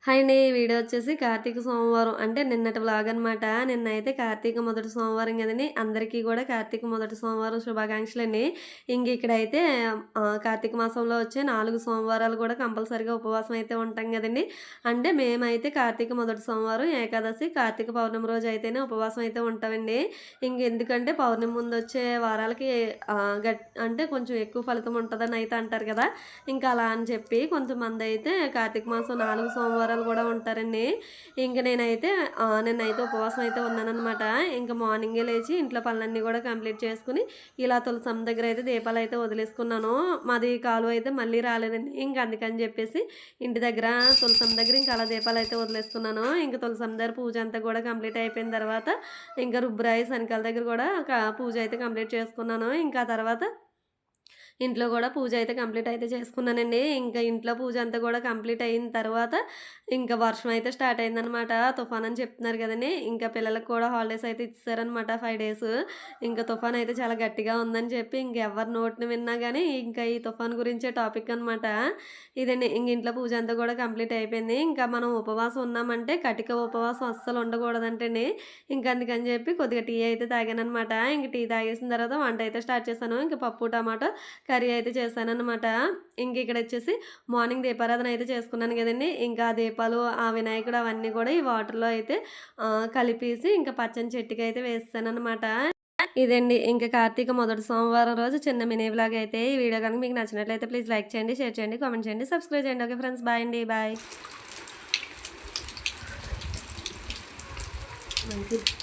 Hi అండి. ఈ video వచ్చేసి కార్తీక సోమవారం అంటే నిన్నటి వ్లాగ్ అనమాట. నిన్నైతే కార్తీక మొదటి సోమవారం కదండి. అందరికీ కూడా కార్తీక మొదటి సోమవారం శుభాకాంక్షలండి. ఇక్కడైతే కార్తీక మాసంలో వచ్చే 4 సోమవారాలు కూడా కంపల్సరీగా ఉపవాసం అయితే ఉంటాం కదండి. అంటే మేమైతే కార్తీక మొదటి సోమవారం, ఏకాదశి, కార్తీక పౌర్ణమి రోజు అయితేనే ఉపవాసం అయితే ఉంటామండి. ఎందుకంటే పౌర్ణమి ముందు వచ్చే వారాలకి అంటే కొంచెం ఎక్కువ ఫలితం ఉంటుందని అయితే అంటారు కదా. ఇంకా అలా అని చెప్పి కొంతమంది అయితే కార్తీక మాసం 4 సోమవారాలు కూడా ఉంటారండి. ఇంక నిన్నైతే ఉపవాసం అయితే ఉన్నానన్నమాట. ఇంకా మార్నింగే లేచి ఇంట్లో పనులన్నీ కూడా కంప్లీట్ చేసుకుని ఇలా తులసమ్మ దగ్గర అయితే దీపాలు అయితే వదిలేసుకున్నాను. మాది కాలువ అయితే మళ్ళీ రాలేదండి. ఇంకా అందుకని చెప్పేసి ఇంటి దగ్గర తులసమ్మ దగ్గర ఇంకా అలా దీపాలు అయితే వదిలేసుకున్నాను. ఇంకా తులసమ్మ దగ్గర పూజ అంతా కూడా కంప్లీట్ అయిపోయిన తర్వాత ఇంకా రుబ్రాయి శనకాల దగ్గర కూడా పూజ అయితే కంప్లీట్ చేసుకున్నాను. ఇంకా తర్వాత ఇంట్లో కూడా పూజ అయితే కంప్లీట్ అయితే చేసుకున్నానండి. ఇంకా ఇంట్లో పూజ అంతా కూడా కంప్లీట్ అయిన తర్వాత ఇంకా వర్షం అయితే స్టార్ట్ అయిందనమాట. తుఫాన్ అని చెప్తున్నారు కదండి. ఇంకా పిల్లలకు కూడా హాలిడేస్ అయితే ఇచ్చారనమాట 5 డేస్. ఇంకా తుఫాన్ అయితే చాలా గట్టిగా ఉందని చెప్పి ఇంకెవరి నోటిని విన్నా కానీ ఇంకా ఈ తుఫాన్ గురించే టాపిక్ అనమాట. ఇదండి ఇంట్లో పూజ అంతా కూడా కంప్లీట్ అయిపోయింది. ఇంకా మనం ఉపవాసం ఉన్నామంటే కటిక ఉపవాసం అస్సలు ఉండకూడదంటండి. ఇంకా అందుకని చెప్పి కొద్దిగా టీ అయితే తాగానమాట. ఇంక టీ తాగేసిన తర్వాత వంట అయితే స్టార్ట్ చేశాను. ఇంకా పప్పు టమాటో కర్రీ అయితే చేశానన్నమాట. ఇక్కడ వచ్చేసి మార్నింగ్ దీపారాధన అయితే చేసుకున్నాను కదండి. ఇంకా ఆ దీపాలు ఆ వినాయకుడు అవన్నీ కూడా ఈ వాటర్లో అయితే కలిపేసి ఇంకా పచ్చని చెట్టుకి అయితే వేస్తానన్నమాట. ఇదండి ఇంకా కార్తీక మొదటి సోమవారం రోజు చిన్న మినీ వ్లాగ్ అయితే. ఈ వీడియో కనుక మీకు నచ్చినట్లయితే ప్లీజ్ లైక్ చేయండి, షేర్ చేయండి, కామెంట్ చేయండి, సబ్స్క్రైబ్ చేయండి. ఓకే ఫ్రెండ్స్, బాయ్ అండి. బాయ్. మంచిది.